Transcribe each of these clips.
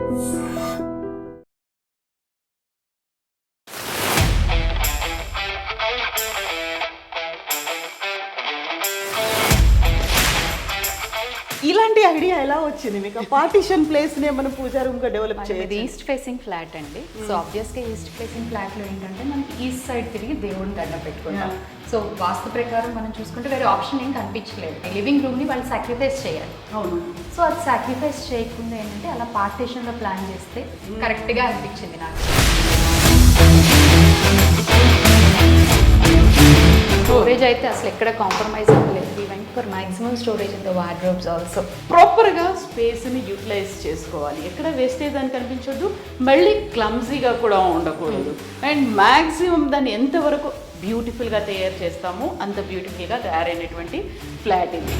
ఇలాంటి ఐడియా ఎలా వచ్చింది మీకు? పార్టిషన్ ప్లేస్ ని మనం పూజా రూమ్ గా డెవలప్ ఇది చేయాలి. ఈస్ట్ ఫేసింగ్ ఫ్లాట్ అండి. సో ఆబ్వియస్గా ఈస్ట్ ఫేసింగ్ ఫ్లాట్ లో ఏంటంటే మనకి ఈస్ట్ సైడ్ తిరిగి దేవుడిని దండ పెట్టుకుంటాం. సో వాస్తు ప్రకారం మనం చూసుకుంటే వేరే ఆప్షన్ ఏం కనిపించలేదు. లివింగ్ రూమ్ ని వాళ్ళు సాక్రిఫైస్ చేయాలి. అవును. సో అది సాక్రిఫైస్ చేయకుండా ఏంటంటే అలా పార్టీషన్ లో ప్లాన్ చేస్తే కరెక్ట్ గా అనిపించింది నాకు. స్టోరేజ్ అయితే అసలు ఎక్కడ కాంప్రమైజ్ అవ్వలేదు. We went for maximum storage in the wardrobes also. Proper గా స్పేస్ ని యూటిలైజ్ చేసుకోవాలి. ఎక్కడ వేస్టేజ్ అని కనిపించొద్దు, మళ్ళీ క్లమ్జీగా కూడా ఉండకూడదు. అండ్ మాక్సిమం దాన్ని ఎంతవరకు బ్యూటిఫుల్ గా తయారు చేస్తామో అంత బ్యూటిఫుల్ గా తయారైనటువంటి ఫ్లాట్ ఇది.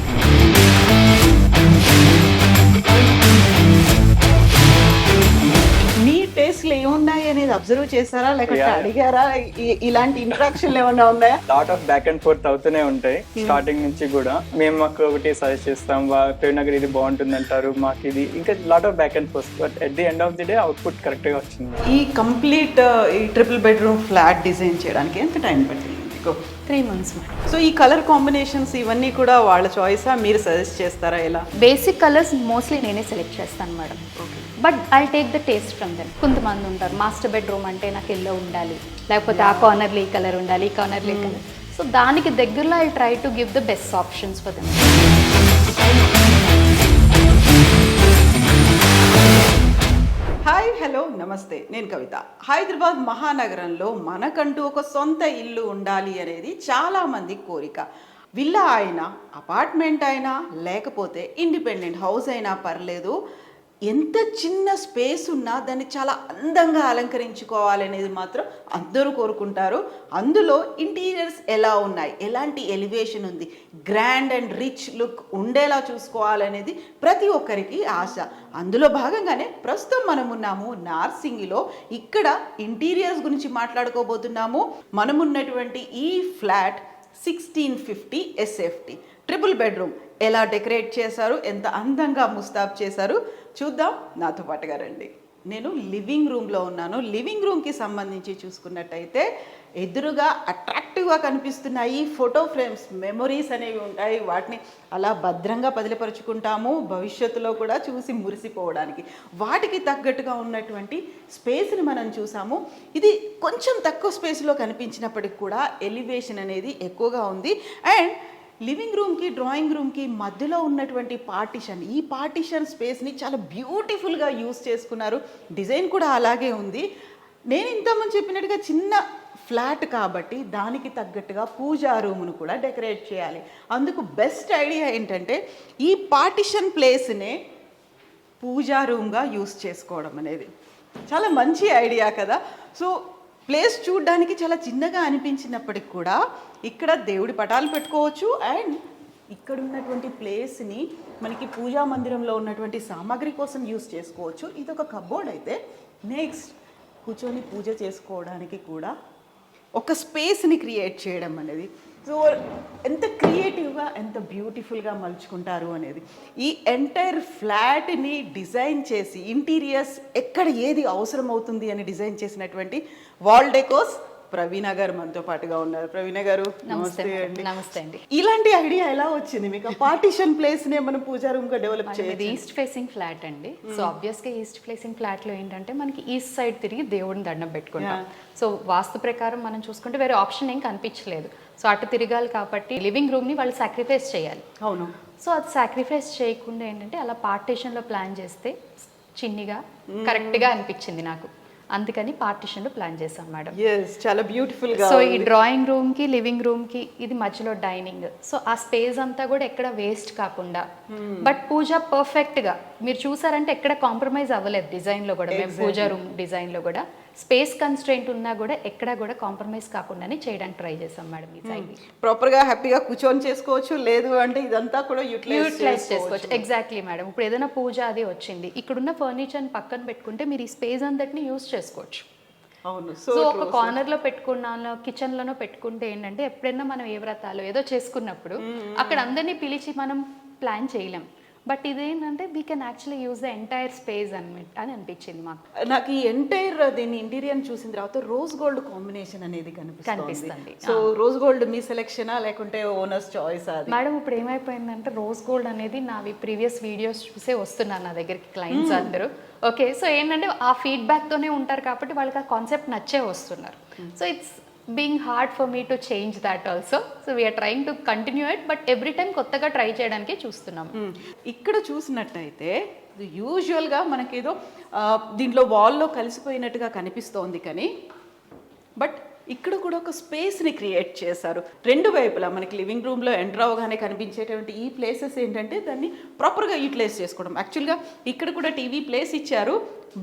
మీ టేస్ట్లు ఏమున్నాయి అనేది అబ్జర్వ్ చేశారా, లేకపోతే అడిగారా? ఇలాంటి ఇంట్రాక్షన్లు ఏమన్నా ఉన్నాయా? Lot of back and fourth అవుతూనే ఉంటాయి స్టార్టింగ్ నుంచి కూడా. మేము మాకు ఒకటి సజెస్ట్ చేస్తాం, ప్రేమనగర్ ఇది బాగుంటుంది అంటారు, మాకు ఇది ఇంకా lot of back and fourth. But at the end of the day output correct గా వచ్చింది. ఈ కంప్లీట్ ఈ ట్రిపుల్ బెడ్రూమ్ ఫ్లాట్ డిజైన్ చేయడానికి ఎంత టైం పట్టింది మీకు? 3 months మేడం. సో ఈ కలర్ కాంబినేషన్స్ ఇవన్నీ కూడా వాళ్ళ చాయిసా, మీరు సజెస్ట్ చేస్తారా? ఎలా? బేసిక్ కలర్స్ మోస్ట్లీ నేనే సెలెక్ట్ చేస్తాను madam. But I take the taste from them. కొంతమంది ఉంటారు మాస్టర్ బెడ్రూమ్ అంటే నాకు ఎల్లో ఉండాలి, లేకపోతే ఆ కార్నర్లో ఈ కలర్ ఉండాలి, ఈ కార్నర్లో ఈ కలర్. సో దానికి దగ్గరలో I try to give the best options for them. Hi, hello, నమస్తే. నేను కవిత. హైదరాబాద్ మహానగరంలో మనకంటూ ఒక సొంత ఇల్లు ఉండాలి అనేది చాలామంది కోరిక. విల్లా అయినా, అపార్ట్మెంట్ అయినా, లేకపోతే ఇండిపెండెంట్ హౌస్ అయినా పర్లేదు, ఎంత చిన్న స్పేస్ ఉన్నా దాన్ని చాలా అందంగా అలంకరించుకోవాలనేది మాత్రం అందరూ కోరుకుంటారు. అందులో ఇంటీరియర్స్ ఎలా ఉన్నాయి, ఎలాంటి ఎలివేషన్ ఉంది, గ్రాండ్ అండ్ రిచ్ లుక్ ఉండేలా చూసుకోవాలనేది ప్రతి ఒక్కరికి ఆశ. అందులో భాగంగానే ప్రస్తుతం మనం ఉన్నాము నార్సింగిలో. ఇక్కడ ఇంటీరియర్స్ గురించి మాట్లాడుకోబోతున్నాము. మనమున్నటువంటి ఈ ఫ్లాట్ 1650 SFT ట్రిపుల్ బెడ్రూమ్ ఎలా డెకరేట్ చేశారు, ఎంత అందంగా ముస్తాబ్ చేశారు చూద్దాం. నాతో పాటుగా రండి. నేను లివింగ్ రూమ్లో ఉన్నాను. లివింగ్ రూమ్కి సంబంధించి చూసుకున్నట్టయితే ఎదురుగా అట్రాక్టివ్గా కనిపిస్తున్నాయి ఫోటో ఫ్రేమ్స్, మెమొరీస్ అనేవి ఉంటాయి. వాటిని అలా భద్రంగా పదిలపరుచుకుంటాము భవిష్యత్తులో కూడా చూసి మురిసిపోవడానికి. వాటికి తగ్గట్టుగా ఉన్నటువంటి స్పేస్ని మనం చూసాము. ఇది కొంచెం తక్కువ స్పేస్లో కనిపించినప్పటికి కూడా ఎలివేషన్ అనేది ఎక్కువగా ఉంది. అండ్ లివింగ్ రూమ్కి డ్రాయింగ్ రూమ్కి మధ్యలో ఉన్నటువంటి పార్టిషన్, ఈ పార్టిషన్ స్పేస్ని చాలా బ్యూటిఫుల్గా యూస్ చేసుకున్నారు. డిజైన్ కూడా అలాగే ఉంది. నేను ఇంతకుముందు చెప్పినట్టుగా చిన్న ఫ్లాట్ కాబట్టి దానికి తగ్గట్టుగా పూజా రూమ్ను కూడా డెకరేట్ చేయాలి. అందుకు బెస్ట్ ఐడియా ఏంటంటే ఈ పార్టిషన్ ప్లేస్నే పూజా రూమ్గా యూస్ చేసుకోవడం అనేది చాలా మంచి ఐడియా కదా. సో ప్లేస్ చూడడానికి చాలా చిన్నగా అనిపించినప్పటికి కూడా ఇక్కడ దేవుడి పటాలు పెట్టుకోవచ్చు. అండ్ ఇక్కడ ఉన్నటువంటి ప్లేస్ని మనకి పూజా మందిరంలో ఉన్నటువంటి సామాగ్రి కోసం యూస్ చేసుకోవచ్చు. ఇది ఒక కబోర్డ్ అయితే నెక్స్ట్ కూర్చొని పూజ చేసుకోవడానికి కూడా ఒక స్పేస్ని క్రియేట్ చేయడం అనేది. సో ఎంత క్రియేటివ్గా, ఎంత బ్యూటిఫుల్గా మలుచుకుంటారు అనేది. ఈ ఎంటైర్ ఫ్లాట్ని డిజైన్ చేసి ఇంటీరియర్స్ ఎక్కడ ఏది అవసరం అవుతుంది అని డిజైన్ చేసినటువంటి వాల్ డెకోస్ ప్రవీణ గారు మనతో పాటుగా ఉన్నారు. ప్రవీణ గారు నమస్తే అండి. నమస్తే అండి. ఇలాంటి ఐడియా ఎలా వచ్చింది మీకు? పార్టిషన్ ప్లేస్ నే మనం పూజా రూమ్ గా డెవలప్ చేయాలి. ఈస్ట్ ఫేసింగ్ ఫ్లాట్ అండి. సో ఆబ్వియస్గా ఈస్ట్ ఫేసింగ్ ఫ్లాట్ లో ఏంటంటే మనకి ఈస్ట్ సైడ్ తిరిగి దేవుడిని దండం పెట్టుకుంటాం. సో వాస్తు ప్రకారం మనం చూసుకుంటే వేరే ఆప్షన్ ఏం కనిపించలేదు. సో అటు తిరగాలి కాబట్టి లివింగ్ రూమ్ ని వాళ్ళు సాక్రిఫైస్ చేయాలి. అవును. సో అది సాక్రిఫైస్ చేయకుండా ఏంటంటే అలా పార్టీషన్ లో ప్లాన్ చేస్తే చిన్నిగా కరెక్ట్ గా అనిపించింది నాకు. అందుకని పార్టీషన్ లో ప్లాన్ చేశాం మేడం. చాలా బ్యూటిఫుల్ గా. సో ఈ డ్రాయింగ్ రూమ్ కి లివింగ్ రూమ్ కి ఇది మధ్యలో డైనింగ్. సో ఆ స్పేస్ అంతా కూడా ఎక్కడ వేస్ట్ కాకుండా బట్ పూజ పర్ఫెక్ట్ గా మీరు చూసారంటే ఎక్కడ కాంప్రమైజ్ అవ్వలేదు డిజైన్ లో కూడా. మేము పూజా రూమ్ డిజైన్ లో కూడా స్పేస్ కన్స్ట్రెయింట్ ఉన్నా కూడా ఎక్కడ కూడా కాంప్రమైజ్ కాకుండానే చేయడానికి ట్రై చేసాం మేడం. ఈ సైడ్ ప్రాపర్ గా హ్యాపీగా కూర్చొని చేసుకోవచ్చు, లేదు అంటే ఇదంతా కూడా యూటిలైజ్ చేసుకోవచ్చు. Exactly madam. ఇప్పుడు ఏదైనా పూజ అది వచ్చింది, ఇక్కడున్న ఫర్నిచర్ పక్కన పెట్టుకుంటే మీరు ఈ స్పేస్ అంతటిని యూస్ చేసుకోవచ్చు. అవును. సో ఒక కార్నర్ లో పెట్టుకున్నాను, కిచెన్ లోనో పెట్టుకుంటే ఏంటంటే ఎప్పుడైనా మనం ఏ వ్రతాలు ఏదో చేసుకున్నప్పుడు అక్కడ అందరినీ పిలిచి మనం ప్లాన్ చేయలేం. బట్ ఇదేంటంటే we can actually use the entire space అని అనిపించింది మాకు. నాకు ఈ ఎంటైర్ దీని ఇంటీరియర్ చూసిన తర్వాత రోజ్ గోల్డ్ కాంబినేషన్ అనేది కనిపిస్తుంది. సో రోజ్ గోల్డ్ మీ సెలెక్షనా లేకుంటే ఓనర్స్ చాయిస్? అది మేడం ఇప్పుడు ఏమైపోయిందంటే రోజ్ గోల్డ్ అనేది నావి ప్రీవియస్ వీడియోస్ చూసే వస్తున్నారు నా దగ్గరికి క్లయింట్స్ అందరూ. ఓకే, సో ఏంటంటే ఆ ఫీడ్బ్యాక్తోనే ఉంటారు కాబట్టి వాళ్ళకి ఆ కాన్సెప్ట్ నచ్చే వస్తున్నారు. So it's being hard for me to change that also. So we're trying to continue it, but every time కొత్తగా ట్రై చేయడానికి చూస్తున్నాం. ఇక్కడ చూసినట్టయితే యూజువల్గా మనకేదో దీంట్లో వాల్లో కలిసిపోయినట్టుగా కనిపిస్తోంది, కానీ బట్ ఇక్కడ కూడా ఒక స్పేస్ని క్రియేట్ చేశారు రెండు వైపులా. మనకి లివింగ్ రూమ్లో ఎంటర్ అవగానే కనిపించేటువంటి ఈ ప్లేసెస్ ఏంటంటే దాన్ని ప్రాపర్గా యూటిలైజ్ చేసుకోవడం. యాక్చువల్గా ఇక్కడ కూడా టీవీ ప్లేస్ ఇచ్చారు,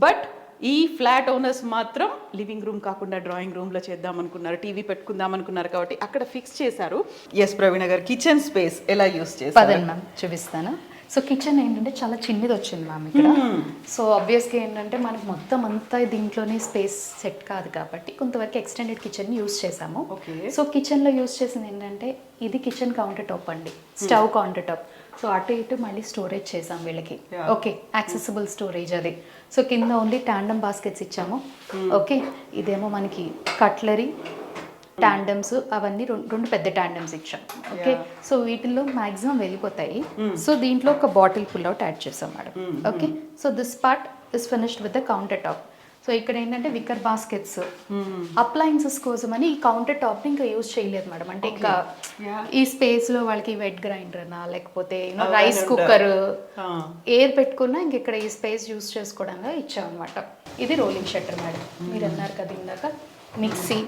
బట్ ఈ ఫ్లాట్ ఓనర్స్ మాత్రం లివింగ్ రూమ్ కాకుండా డ్రాయింగ్ రూమ్లో చేద్దాం అనుకున్నారు, టీవీ పెట్టుకుందాం అనుకున్నారు కాబట్టి అక్కడ ఫిక్స్ చేశారు. ఎస్ ప్రవీణ గారు, కిచెన్ స్పేస్ ఎలా యూస్ చేస్తారు? పదండి మ్యామ్ చూపిస్తాను. సో కిచెన్ ఏంటంటే చాలా చిన్నది వచ్చింది మ్యామ్ ఇక్కడ. సో ఆబ్వియస్గా ఏంటంటే మనకి మొత్తం అంతా దీంట్లోనే స్పేస్ సెట్ కాదు కాబట్టి కొంతవరకు ఎక్స్టెండెడ్ కిచెన్ యూస్ చేసాము. సో కిచెన్లో యూస్ చేసింది ఏంటంటే ఇది కిచెన్ కౌంటర్ టాప్ అండి, స్టవ్ కౌంటర్ టాప్. సో అటు ఇటు మళ్ళీ స్టోరేజ్ చేసాం వీళ్ళకి. ఓకే, యాక్సెసిబుల్ స్టోరేజ్ అది. సో కింద ఓన్లీ టాండమ్ బాస్కెట్స్ ఇచ్చాము. ఓకే, ఇదేమో మనకి కట్లరీ టాండమ్స్ అవన్నీ రెండు పెద్ద టాండమ్స్ ఇచ్చాం. ఓకే, సో వీటిల్లో మాక్సిమం వెళ్ళిపోతాయి. సో దీంట్లో ఒక బాటిల్ పుల్ అవుట్ యాడ్ చేసాం madam. Okay, so this part is finished with the counter top. So ఇక్కడ ఏంటంటే వికర్ బాస్కెట్స్ అప్లయన్సెస్ కోసం అని ఈ కౌంటర్ టాప్ ని ఇంకా యూజ్ చేయలేదు మేడం. అంటే ఇంకా ఈ స్పేస్ లో వాళ్ళకి వెట్ గ్రైండర్ అనా లేకపోతే రైస్ కుక్కర్ ఏది పెట్టుకున్నా ఇంక ఇక్కడ ఈ స్పేస్ యూజ్ చేసుకోవడంగా ఇచ్చాం అనమాట. ఇది రోలింగ్ షట్టర్ మేడం, మీరు అన్నారు కదా ఇందాక. మిక్సీ,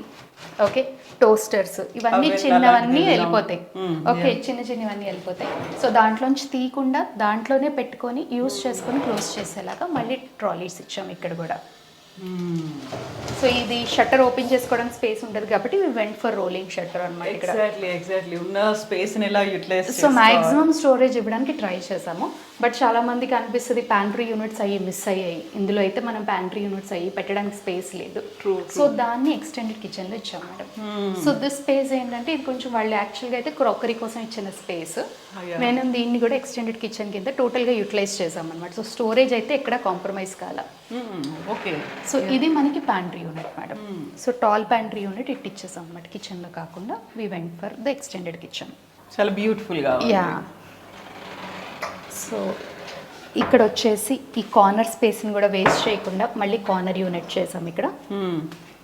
ఓకే, టోస్టర్స్ ఇవన్నీ చిన్నవన్నీ వెళ్ళిపోతాయి. ఓకే, చిన్నవన్నీ వెళ్ళిపోతాయి. సో దాంట్లోంచి తీయకుండా దాంట్లోనే పెట్టుకొని యూజ్ చేసుకొని క్లోజ్ చేసేలాగా మళ్ళీ ట్రాలీస్ ఇచ్చాం ఇక్కడ కూడా. సో ఇది షట్టర్ ఓపెన్ చేసుకోవడానికి స్పేస్ ఉంటుంది కాబట్టి we went for rolling shutter అన్నమాట. ఇక్కడ ఎగ్జాక్ట్లీ ఉన్న స్పేస్ ని ఎలా యూటిలైజ్ సో మాక్సిమం స్టోరేజ్ ఇవ్వడానికి ట్రై చేసాము. బట్ చాలా మందికి అనిపిస్తుంది ప్యాంట్రీ యూనిట్స్ అయ్యి మిస్ అయ్యాయి. ఇందులో అయితే మనం ప్యాంట్రీ యూనిట్స్ అయ్యి పెట్టడానికి స్పేస్ లేదు. సో దాన్ని ఎక్స్టెండెడ్ కిచెన్ లో ఇచ్చాం మేడం. సో దిస్ స్పేస్ ఏంటంటే ఇది కొంచెం వాళ్ళు యాక్చువల్గా అయితే క్రాకరీ కోసం ఇచ్చిన స్పేస్. మేము దీన్ని కూడా ఎక్స్టెండెడ్ కిచెన్ కింద టోటల్ గా యూటిలైజ్ చేసాం అనమాట. సో స్టోరేజ్ అయితే ఎక్కడ కాంప్రమైజ్ కాల. ఓకే, సో ఇది మనకి pantry unit madam. So tall pantry unit it ఇచ్చేసాం అనమాట. కిచెన్ లో కాకుండా we went for the extended kitchen. చాలా బ్యూటిఫుల్ గా. యా, సో ఇక్కడ వచ్చేసి ఈ కార్నర్ స్పేస్ని కూడా వేస్ట్ చేయకుండా మళ్ళీ కార్నర్ యూనిట్ చేసాం ఇక్కడ.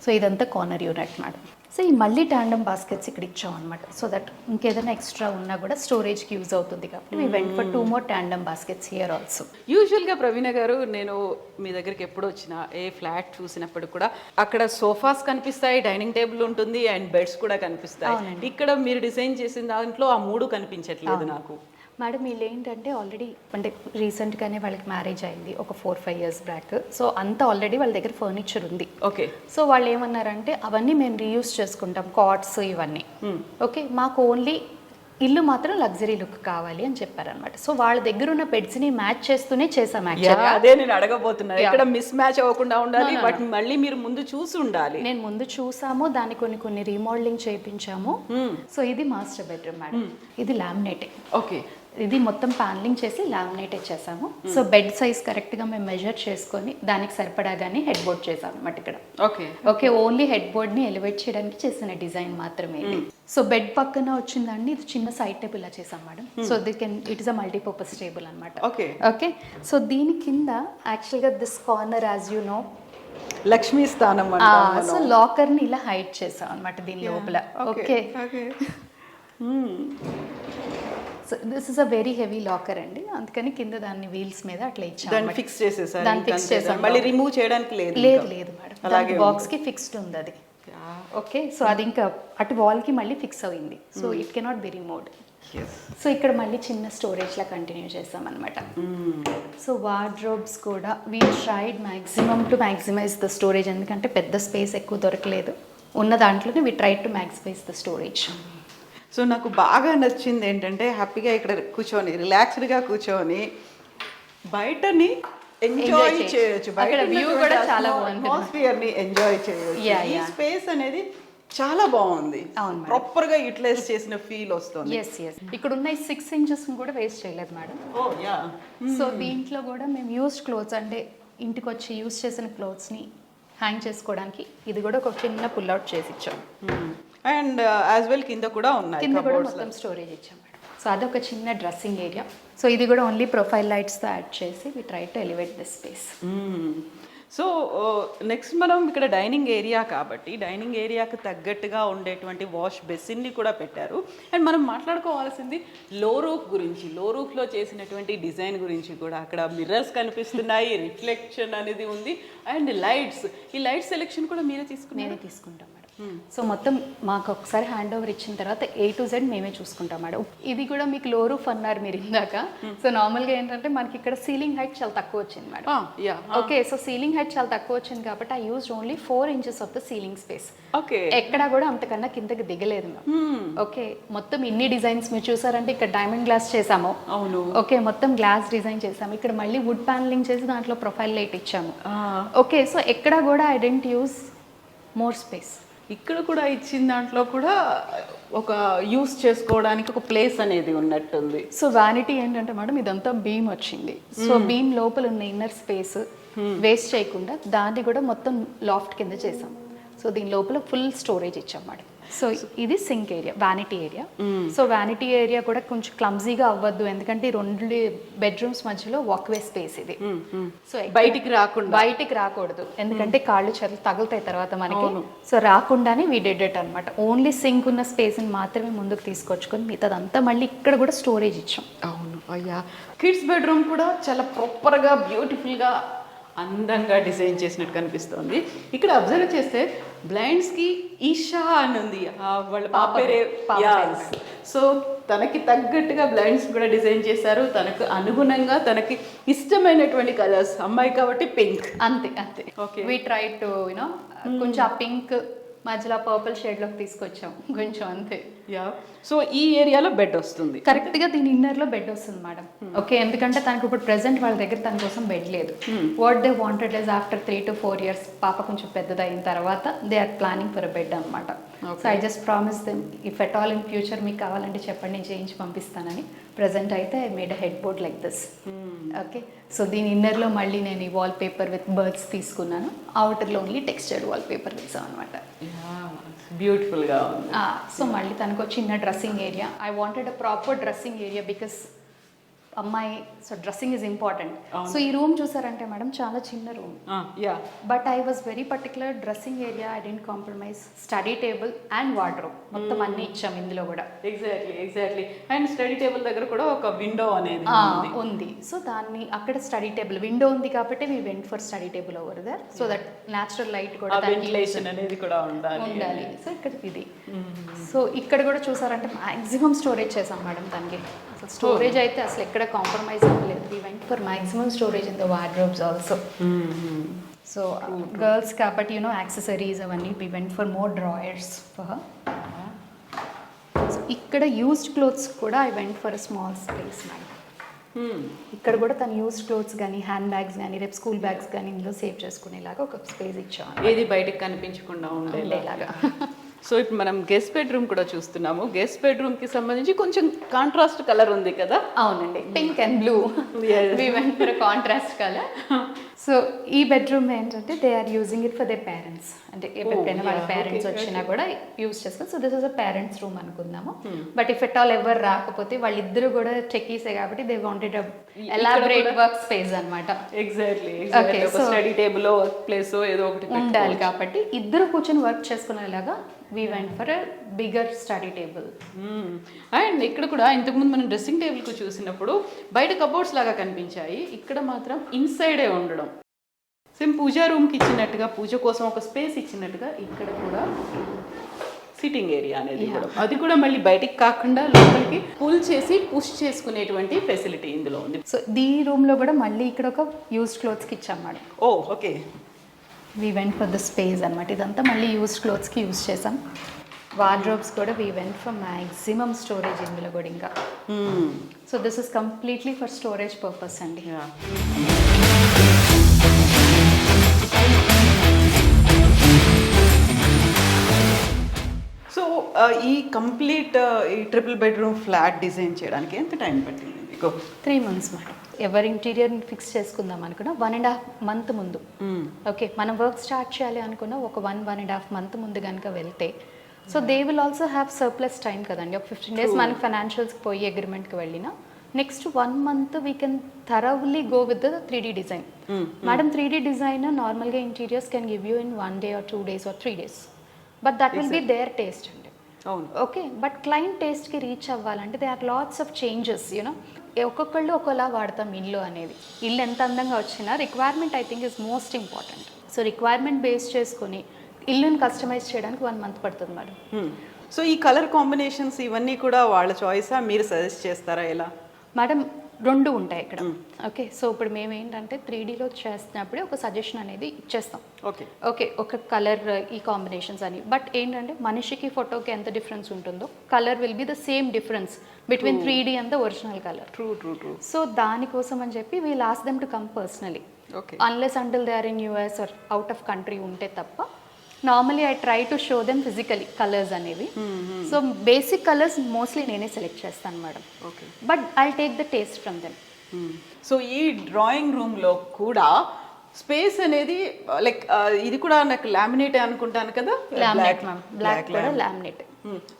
సో ఇదంతా కార్నర్ యూనిట్ మేడం. సో ఈ మళ్ళీ టాండమ్ బాస్కెట్స్ ఇక్కడ ఇచ్చాం అనమాట. సో దట్ ఇంకేదైనా ఎక్స్ట్రా ఉన్నా కూడా స్టోరేజ్కి యూజ్ అవుతుంది కాబట్టి we went for 2 more tandem baskets here also. యూజువల్గా ప్రవీణ గారు, నేను మీ దగ్గరికి ఎప్పుడు వచ్చినా ఏ ఫ్లాట్ చూసినప్పుడు కూడా అక్కడ సోఫాస్ కనిపిస్తాయి, డైనింగ్ టేబుల్ ఉంటుంది అండ్ బెడ్స్ కూడా కనిపిస్తాయి. ఇక్కడ మీరు డిజైన్ చేసిన దాంట్లో ఆ 3 కనిపించట్లేదు నాకు. మేడం వీళ్ళు ఏంటంటే ఆల్రెడీ అంటే రీసెంట్గానే వాళ్ళకి మ్యారేజ్ అయింది ఒక 4-5 years బ్యాక్. సో అంతా ఆల్రెడీ వాళ్ళ దగ్గర ఫర్నిచర్ ఉంది. ఓకే, సో వాళ్ళు ఏమన్నారంటే అవన్నీ మేము రీయూజ్ చేసుకుంటాం, కాట్స్ ఇవన్నీ. ఓకే, మాకు ఓన్లీ ఇల్లు మాత్రం లగ్జరీ లుక్ కావాలి అని చెప్పారనమాట. సో వాళ్ళ దగ్గర ఉన్న బెడ్స్ ని మ్యాచ్ చేస్తూనే చేసాం. అదే నేను అడగబోతున్నా, ఇక్కడ మిస్ మ్యాచ్ అవ్వకుండా ఉండాలి, బట్ మళ్ళీ మీరు ముందు చూసి ఉండాలి. నేను ముందు చూసాము, దాన్ని కొన్ని రీమోడలింగ్ చేయించాము. సో ఇది మాస్టర్ బెడ్రూమ్ మేడం. ఇది లామినేటింగ్. ఓకే, ఇది మొత్తం ప్యానలింగ్ చేసి లామినేట్ చేసాము. సో బెడ్ సైజ్ కరెక్ట్గా మేము మెజర్ చేసుకొని దానికి సరిపడాగానే హెడ్ బోర్డ్ చేసాం అనమాట ఇక్కడ. ఓకే ఓకే, ఓన్లీ హెడ్ బోర్డ్ని ఎలివేట్ చేయడానికి చేసిన డిజైన్ మాత్రమే ఇది. సో బెడ్ పక్కన వచ్చిందండి ఇది చిన్న సైడ్ టేబుల్ ఇలా చేసాం madam. So it is a multipurpose table అనమాట. ఓకే ఓకే, సో దీని కింద యాక్చువల్గా this corner as you know Lakshmi స్థానం. సో లాకర్ని ఇలా హైడ్ చేసాం అనమాట దీని లోపల. Okay, so this is a very heavy locker అండి, అందుకని కింద దాన్ని వీల్స్ మీద అట్లా ఇచ్చాము. దాన్ని ఫిక్స్ చేసేసారు, దాన్ని ఫిక్స్ చేసాం. మళ్ళీ రిమూవ్ చేయడానికి లేదు లేదు మేడం, అలాగే బాక్స్ కి ఫిక్స్డ్ ఉంది అది. ఓకే, సో అది ఇంకా అటు వాల్ కి మళ్ళీ ఫిక్స్ అయింది. So it cannot be removed. So ఇక్కడ మళ్ళీ చిన్న స్టోరేజ్ లా కంటిన్యూ చేసాం అనమాట. సో వార్డ్రోబ్స్ కూడా we tried maximum to maximize the storage, ఎందుకంటే పెద్ద స్పేస్ ఎక్కువ దొరకలేదు. ఉన్న దాంట్లోనే we try to maximize the storage. So నాకు బాగా నచ్చింది ఏంటంటే హ్యాపీగా ఇక్కడ కూర్చొని రిలాక్స్డ్గా కూర్చొని బయటని ఎంజాయ్ చేయొచ్చు, అక్కడ వ్యూ కూడా చాలా బాగుంది, అట్మాస్ఫియర్ ని ఎంజాయ్ చేయొచ్చు. ఈ స్పేస్ అనేది చాలా బాగుంది. అవును మేడం. ప్రాపర్ గా యూటిలైజ్ చేసిన ఫీల్ వస్తుంది. ఎస్ ఇక్కడ ఉన్న 6 ఇంచెస్ కూడా వేస్ట్ చేయలేదు మేడం. ఓ యా. సో దీంట్లో కూడా మేము యూస్డ్ క్లోత్స్ అంటే ఇంటికి వచ్చి యూస్ చేసిన క్లోత్స్ని హ్యాంగ్ చేసుకోవడానికి ఇది కూడా ఒక చిన్న పుల్ అవుట్ చేసి ఇచ్చాం. అండ్ యాజ్ వెల్ కింద కూడా ఉన్నాయి కింద కూడా cupboards మొత్తం స్టోరేజ్ ఇచ్చాం మేడం. సో అదొక చిన్న డ్రెస్సింగ్ ఏరియా. సో ఇది కూడా ఓన్లీ ప్రొఫైల్ లైట్స్తో యాడ్ చేసి we try to elevate this space. So next మనం ఇక్కడ డైనింగ్ ఏరియా కాబట్టి డైనింగ్ ఏరియాకి తగ్గట్టుగా ఉండేటువంటి వాష్ బెసిన్ని కూడా పెట్టారు. అండ్ మనం మాట్లాడుకోవాల్సింది లో రూఫ్ గురించి, లో రూఫ్లో చేసినటువంటి డిజైన్ గురించి కూడా. అక్కడ మిర్రర్స్ కనిపిస్తున్నాయి, రిఫ్లెక్షన్ అనేది ఉంది, అండ్ లైట్స్. ఈ లైట్ సెలెక్షన్ కూడా మీరే మేమే తీసుకుంటాం మేడం. సో మొత్తం మాకు ఒకసారి హ్యాండ్ ఓవర్ ఇచ్చిన తర్వాత A to Z మేమే చూసుకుంటాం మేడం. ఇది కూడా మీకు లో రూఫ్ అన్నారు మీరు ఇందాక. సో నార్మల్గా ఏంటంటే మనకి ఇక్కడ సీలింగ్ హైట్ చాలా తక్కువ వచ్చింది madam. Okay, so ceiling height చాలా తక్కువ వచ్చింది కాబట్టి I use only 4 inches of the ceiling space. Okay, ఎక్కడా కూడా అంతకన్నా కిందకి దిగలేదు మేము. ఓకే, మొత్తం ఇన్ని డిజైన్స్ మీరు చూసారంటే ఇక్కడ డైమండ్ గ్లాస్ చేసాము. అవును. ఓకే, మొత్తం గ్లాస్ డిజైన్ చేసాము. ఇక్కడ మళ్ళీ వుడ్ ప్యానలింగ్ చేసి దాంట్లో ప్రొఫైల్ లైట్ ఇచ్చాము. ఓకే, సో ఎక్కడా కూడా I dent use more space. ఇక్కడ కూడా ఇచ్చిన దాంట్లో కూడా ఒక యూస్ చేసుకోవడానికి ఒక ప్లేస్ అనేది ఉన్నట్టుంది. సో వ్యానిటీ ఏంటంటే మేడం ఇదంతా బీమ్ వచ్చింది. సో బీమ్ లోపల ఉన్న ఇన్నర్ స్పేస్ వేస్ట్ చేయకుండా దాన్ని కూడా మొత్తం లాఫ్ట్ కింద చేసాం. సో దీని లోపల ఫుల్ స్టోరేజ్ ఇచ్చాం మేడం. సో ఇది sink area, vanity area. So vanity area కూడా కొంచెం క్లమ్జీగా అవ్వద్దు, ఎందుకంటే ఈ 2 బెడ్రూమ్స్ మధ్యలో వాక్వే స్పేస్ ఇది. సో బయటికి రాకూడదు, ఎందుకంటే కాళ్ళు చెట్లు తగులుతాయి తర్వాత మనకి. సో రాకుండానే వీ డెడ్ ఇట్ అనమాట. ఓన్లీ సింక్ ఉన్న స్పేస్ని మాత్రమే ముందుకు తీసుకొచ్చుకొని మిగతాదంతా మళ్ళీ ఇక్కడ కూడా స్టోరేజ్ ఇచ్చాం. అవును అయ్యా. కిడ్స్ బెడ్రూమ్ కూడా చాలా ప్రాపర్గా బ్యూటిఫుల్గా అందంగా డిజైన్ చేసినట్టు కనిపిస్తుంది. ఇక్కడ అబ్జర్వ్ చేస్తే బ్లైండ్స్కి ఈషా అని ఉంది, వాళ్ళ పాప పేరే. సో తనకి తగ్గట్టుగా బ్లైండ్స్ కూడా డిజైన్ చేశారు, తనకు అనుగుణంగా తనకి ఇష్టమైనటువంటి కలర్స్. అమ్మాయి కాబట్టి పింక్. అంతే. Okay, we try to you know కొంచెం ఆ పింక్ మధ్యలో పర్పుల్ షేడ్లోకి తీసుకొచ్చాం కొంచెం, అంతే. యా. సో ఈ ఏరియాలో బెడ్ వస్తుంది కరెక్ట్గా దీని ఇన్నర్లో బెడ్ వస్తుంది మేడం. ఓకే, ఎందుకంటే తనకు ఇప్పుడు ప్రెసెంట్ వాళ్ళ దగ్గర తన కోసం బెడ్ లేదు. What they wanted is after 3 to 4 years పాప కొంచెం పెద్దదైన తర్వాత they are planning for a bed అనమాట. So I just promise them if at all in future మీకు కావాలంటే చెప్పండి, నేను చేయించి పంపిస్తానని. ప్రెసెంట్ అయితే I made a head board like this. Okay, so దీని ఇన్నర్లో మళ్ళీ నేను ఈ వాల్ పేపర్ విత్ బర్డ్స్ తీసుకున్నాను, అవుటర్లో ఓన్లీ టెక్స్చర్డ్ వాల్ పేపర్ ఇచ్చాం అనమాట. బ్యూటిఫుల్గా ఉంది. సో మళ్ళీ తనకు చిన్న dressing area. I wanted a proper dressing area because అమ్మాయి, so dressing is important. So ఈ రూమ్ చూసారంటే మేడం చాలా చిన్న room, but I was very particular. Dressing area I didn't compromise. Study table and wardrobe మొత్తం అన్ని ఇచ్చాం ఇందులో కూడా. ఎగ్జాక్ట్లీ. అండ్ స్టడీ టేబుల్ దగ్గర కూడా ఒక విండో అనేది ఉంది. సో దాన్ని అక్కడ స్టడీ టేబుల్ విండో ఉంది కాబట్టి we went for study table over there, so that natural light కూడా వెంటిలేషన్ అనేది కూడా ఉండాలి. సో ఇక్కడ ఇది. సో ఇక్కడ కూడా చూసారంటే మాక్సిమం స్టోరేజ్ చేసాం మేడం దానికి. అసలు స్టోరేజ్ అయితే అసలు ఎక్కడ కాంప్రమైజ్ అవ్వలేదు. We went for maximum storage in the wardrobes also. So girls కాబట్టి యూనో యాక్సెసరీస్ అవన్నీ we went for more drawers for her. So ఇక్కడ యూస్డ్ క్లోత్స్ కూడా I went for a small space madam. ఇక్కడ కూడా తను used clothes కానీ hand bags కానీ రేపు స్కూల్ బ్యాగ్స్ కానీ ఇందులో సేవ్ చేసుకునేలాగా ఒక స్పేస్ ఇచ్చాను, ఏది బయటకు కనిపించకుండా ఉండేలాగా. సో ఇప్పుడు మనం గెస్ట్ బెడ్రూమ్ కూడా చూస్తున్నాము. గెస్ట్ బెడ్రూమ్కి సంబంధించి కొంచెం కాంట్రాస్ట్ కలర్ ఉంది కదా. అవునండి, pink and blue. We went for contrast colour. So ఈ బెడ్రూమ్ ఏంటంటే they are using it for their parents, అంటే ఎప్పుడైనా వాళ్ళ పేరెంట్స్ వచ్చినా కూడా యూజ్ చేస్తారు. So this is a parents room అనుకుందాము. బట్ ఇఫ్ ఎట్ ఆల్ ఎవరు రాకపోతే వాళ్ళిద్దరు కూడా టెక్కీసే కాబట్టి they wanted elaborate work space అనమాట. Exactly. Study table work place ఏదో ఒకటి ఉండాలి కాబట్టి ఇద్దరు కూర్చొని వర్క్ చేసుకునేలాగా we went for a bigger study table. And ఇక్కడ కూడా ఇంతకుముందు మనం డ్రెస్సింగ్ టేబుల్కు చూసినప్పుడు బయట కబోర్డ్స్ లాగా కనిపించాయి, ఇక్కడ మాత్రం ఇన్సైడే ఉండడం. సేమ్ పూజా రూమ్కి ఇచ్చినట్టుగా, పూజ కోసం ఒక స్పేస్ ఇచ్చినట్టుగా ఇక్కడ కూడా సిట్టింగ్ ఏరియా అనేది కూడా, అది కూడా మళ్ళీ బయటికి కాకుండా లోపలికి పుల్ చేసి పుష్ చేసుకునేటువంటి ఫెసిలిటీ ఇందులో ఉంది. సో ఈ రూమ్లో కూడా మళ్ళీ ఇక్కడ ఒక యూస్డ్ క్లోత్స్కి ఇచ్చాం madam. Okay. We went for the space అనమాట. ఇదంతా మళ్ళీ యూస్డ్ క్లోత్స్కి యూజ్ చేసాం. వార్డ్రోబ్స్ కూడా we went for maximum storage ఇందులో కూడా ఇంకా. So this is completely for storage purpose అండి. ఈ కంప్లీట్ ఈ ట్రిపుల్ బెడ్రూమ్ ఫ్లాట్ డిజైన్ చేయడానికి ఎంత టైం పట్టింది మీకు? 3 months మేడం. ఎవరి ఇంటీరియర్ ఫిక్స్ చేసుకుందాం అనుకున్నా 1.5 month ముందు. ఓకే, మనం వర్క్ స్టార్ట్ చేయాలి అనుకున్న ఒక 1.5 month ముందు కనుక వెళ్తే, so they will also have surplus time కదండి. ఒక 15 days మనకి ఫైనాన్షియల్స్కి పోయి అగ్రిమెంట్కి వెళ్ళినా next 1 month we can thoroughly go with the 3D design. Madam 3D design నార్మల్గా interiors can give you in 1 day or 2 days or 3 days, but that will be their taste అండి. అవును. ఓకే, బట్ క్లయింట్ టేస్ట్కి reach అవ్వాలంటే they are lots of changes you know. ఒక్కొక్కళ్ళు ఒకలా వాడతాం ఇల్లు అనేది. ఇల్లు ఎంత అందంగా వచ్చినా requirement I think is most important. So requirement base చేసుకొని ఇల్లుని కస్టమైజ్ చేయడానికి 1 month పడుతుంది మేడం. సో ఈ కలర్ కాంబినేషన్స్ ఇవన్నీ కూడా వాళ్ళ చాయిసా, మీరు సజెస్ట్ చేస్తారా ఎలా? మేడం 2 ఉంటాయి ఇక్కడ. ఓకే, సో ఇప్పుడు మేము ఏంటంటే 3Dలో చేస్తున్నప్పుడే ఒక సజెషన్ అనేది ఇచ్చేస్తాం. ఓకే ఓకే, ఒక కలర్ ఈ కాంబినేషన్స్ అని. బట్ ఏంటంటే మనిషికి ఫోటోకి ఎంత డిఫరెన్స్ ఉంటుందో colour will be the same difference between 3D and the original colour. True. So దానికోసం అని చెప్పి we'll ask them to come personally, okay, unless until they are in US or out of country ఉంటే తప్ప. Normally I try to show them physically colours అనేవి. So basic colours mostly నేనే select చేస్తాను madam. Okay, but I take the taste from them. So ఈ drawing రూమ్లో కూడా space అనేది like ఇది కూడా నాకు లామినేట్ అనుకుంటాను కదా? లామినేట్ మ్యామ్, బ్లాక్ కూడా లామినేట్.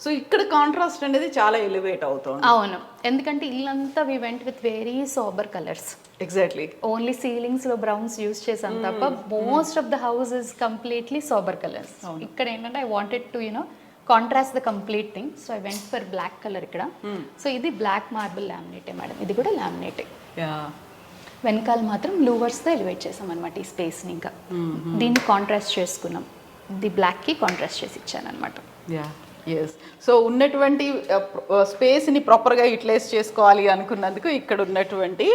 సో ఇక్కడ కాంట్రాస్ట్ అనేది చాలా ఎలివేట్ అవుతుంది. అవును, ఎందుకంటే ఇల్లంతా we went with very sober colours. Exactly. Only ceilings లో బ్రౌన్స్ యూస్ చేసాం తప్ప most of the house is completely sober colours. ఇక్కడ ఏంటంటే I wanted to you know contrast the complete thing, so I went for black colour ఇక్కడ. So ఇది black marble లామినేటే madam, ఇది కూడా లామినేటే. వెనకాల మాత్రం లూవర్స్తో ఎలివేట్ చేసాం అనమాట ఈ స్పేస్ని. ఇంకా దీన్ని కాంట్రాస్ట్ చేసుకున్నాం, ది బ్లాక్కి కాంట్రాస్ట్ చేసి ఇచ్చాను అనమాట. ఎస్. సో ఉన్నటువంటి స్పేస్ని ప్రాపర్గా యూటిలైజ్ చేసుకోవాలి అనుకున్నందుకు ఇక్కడ ఉన్నటువంటి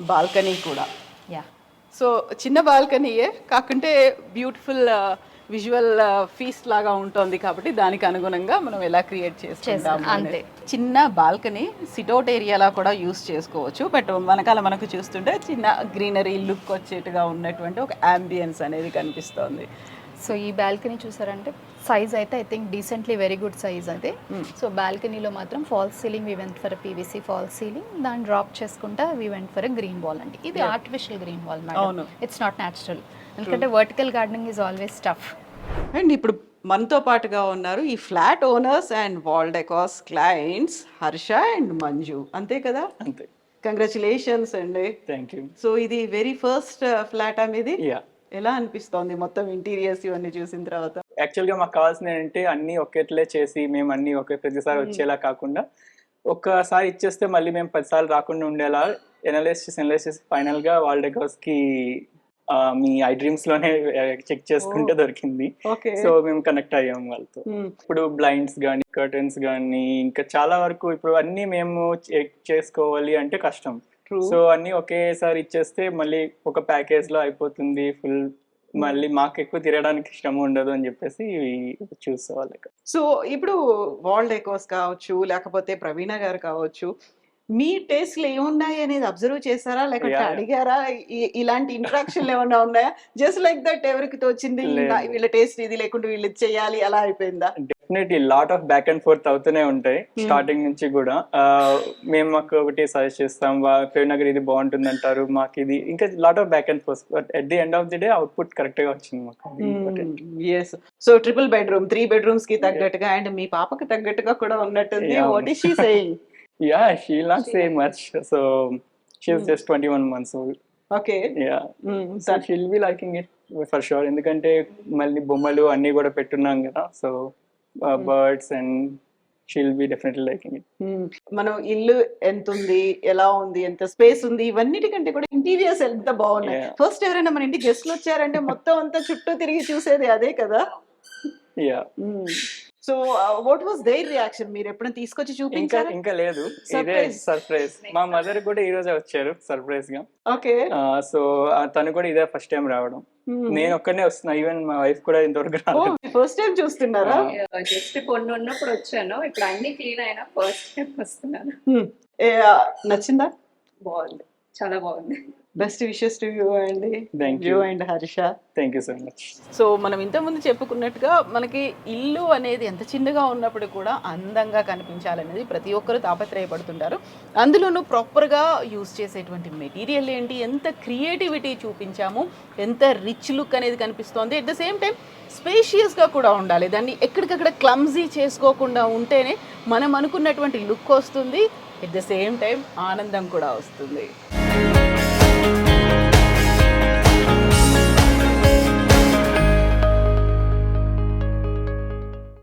బాల్కనీ కూడా, యా, సో చిన్న బాల్కనీయే కాకుంటే బ్యూటిఫుల్ విజువల్ ఫీస్ట్ లాగా ఉంటుంది కాబట్టి దానికి అనుగుణంగా మనం ఎలా క్రియేట్ చేసుకుంటాం అంతే. చిన్న బాల్కనీ సిట్అవుట్ ఏరియాలా కూడా యూస్ చేసుకోవచ్చు. బట్ వెనకాల మనకు చూస్తుంటే చిన్న గ్రీనరీ లుక్ వచ్చేట్టుగా ఉన్నటువంటి ఒక అంబియన్స్ అనేది కనిపిస్తోంది. సో ఈ బాల్కనీ చూసారంటే సైజ్ అయితే I think decently very good size అదే. సో బాల్కనీలో మాత్రం false ceiling we went for PVC false ceiling, దాన్ని డ్రాప్ చేసుకుంటా we went for green wall అండి. ఇది artificial green wall madam, it's not natural. ఎందుకంటే vertical gardening is always tough. And ఇప్పుడు మనతో పాటుగా ఉన్నారు ఈ flat owners and wall decors clients Harsha and Manju, అంతే కదా? అంతే. కంగ్రాచులేషన్స్ అండి. Thank you. సో ఇది వెరీ ఫస్ట్ ఫ్లాట్ అనేది యా. ఎలా అనిపిస్తోంది మొత్తం ఇంటీరియర్స్ ఇవన్నీ చూసిన తర్వాత? యాక్చువల్గా మాకు కావాల్సింది ఏంటంటే అన్ని ఒకేట్లే చేసి మేము అన్ని ఒకే ప్రతిసారి వచ్చేలా కాకుండా ఒక్కసారి ఇచ్చేస్తే మళ్ళీ మేము 10 సార్లు రాకుండా ఉండేలా ఎనలైజ్ చేసి ఫైనల్గా వాల్ డెకార్స్కి మీ ఐ డ్రీమ్స్ లోనే చెక్ చేసుకుంటే దొరికింది. సో మేము కనెక్ట్ అయ్యాం వాళ్ళతో. ఇప్పుడు బ్లైండ్స్ కానీ కర్టన్స్ కానీ ఇంకా చాలా వరకు ఇప్పుడు అన్ని మేము చెక్ చేసుకోవాలి అంటే కష్టం. సో అన్ని ఒకేసారి ఇచ్చేస్తే మళ్ళీ ఒక ప్యాకేజ్ లో అయిపోతుంది ఫుల్, మళ్ళీ మాకు ఎక్కువ తిరగడానికి ఇష్టం ఉండదు అని చెప్పేసి చూసుకోవాలి. సో ఇప్పుడు వాల్ డెకార్స్ కావచ్చు లేకపోతే ప్రవీణ గారు కావచ్చు, మీ టేస్ట్లు ఏమున్నాయి అనేది అబ్జర్వ్ చేశారా లేకపోతే అడిగారా? ఇలాంటి ఇంటరాక్షన్లు ఏమన్నా ఉన్నాయా? జస్ట్ లైక్ దట్ ఎవరికి తోచింది వీళ్ళ టేస్ట్ ఇది లేకుంటే వీళ్ళు ఇది చేయాలి అలా అయిపోయిందా? Definitely lot of back and fourth అవుతూనే ఉంటాయి స్టార్టింగ్ నుంచి కూడా. మేము మాకు ఒకటి సజెస్ట్ చేస్తాం, ప్రవీణ గారు ఇది బాగుంటుంది అంటారు, మాకు ఇది ఇంకా lot of back and fourth. But at the end of the day output correct గా వచ్చింది మాకు. సో ట్రిపుల్ బెడ్రూమ్ 3 bedrooms కి తగ్గట్టుగా అండ్ మీ పాపకి తగ్గట్టుగా కూడా ఉన్నట్టుంది. What is she saying? Yeah, she'll not say much. So she's just 21 months old. Okay. Yeah. So she'll be liking it for sure. ఎందుకంటే మళ్ళీ బొమ్మలు అన్ని కూడా పెట్టున్నాం కదా, so birds and she'll be definitely liking it. మనం ఇల్లు ఎంత ఉంది, ఎలా ఉంది, ఎంత స్పేస్ ఉంది, ఇవన్నిటికంటే కూడా ఇంటీరియర్స్ ఎంత బాగున్నాయి. ఫస్ట్ ఎవరైనా మన ఇంటి గెస్ట్లు వచ్చారంటే మొత్తం అంతా చుట్టూ తిరిగి చూసేది అదే కదా. Yeah. So what was their reaction? మీరు ఎప్పుడైనా తీసుకొచ్చి చూపించారా? ఇంకా లేదు, ఇదే సర్ప్రైజ్. మా మదర్ కూడా ఈ రోజే వచ్చారు సర్ప్రైజ్ గా. ఓకే. సో తను కూడా ఇదే ఫస్ట్ టైం రావడం, నేను ఒక్కనే వస్తున్నా, ఈవెన్ మా వైఫ్ కూడా ఇంతవరకు రాలేదు. ఫస్ట్ టైం చూస్తున్నారా? జస్ట్ కొన్ని ఉన్నప్పుడు వచ్చాను, ఇప్పుడు అన్ని క్లీన్ అయినా ఫస్ట్ టైం వస్తున్నాను. నచ్చిందా? బాగుంది, చాలా బాగుంది. బెస్ట్ విషెస్ టు యూ అండి. Thank you you. And Harsha. Thank you so much. So మనం ఇంతకుముందు చెప్పుకున్నట్టుగా మనకి ఇల్లు అనేది ఎంత చిన్నగా ఉన్నప్పుడు కూడా అందంగా కనిపించాలనేది ప్రతి ఒక్కరు తాపత్రయపడుతుంటారు. అందులోనూ ప్రాపర్గా యూస్ చేసేటువంటి మెటీరియల్ ఏంటి, ఎంత క్రియేటివిటీ చూపించాము, ఎంత రిచ్ లుక్ అనేది కనిపిస్తోంది. అట్ ద సేమ్ టైం స్పేషియస్గా కూడా ఉండాలి. దాన్ని ఎక్కడికక్కడ క్లమ్జీ చేసుకోకుండా ఉంటేనే మనం అనుకున్నటువంటి లుక్ వస్తుంది. ఎట్ ద సేమ్ టైం ఆనందం కూడా వస్తుంది.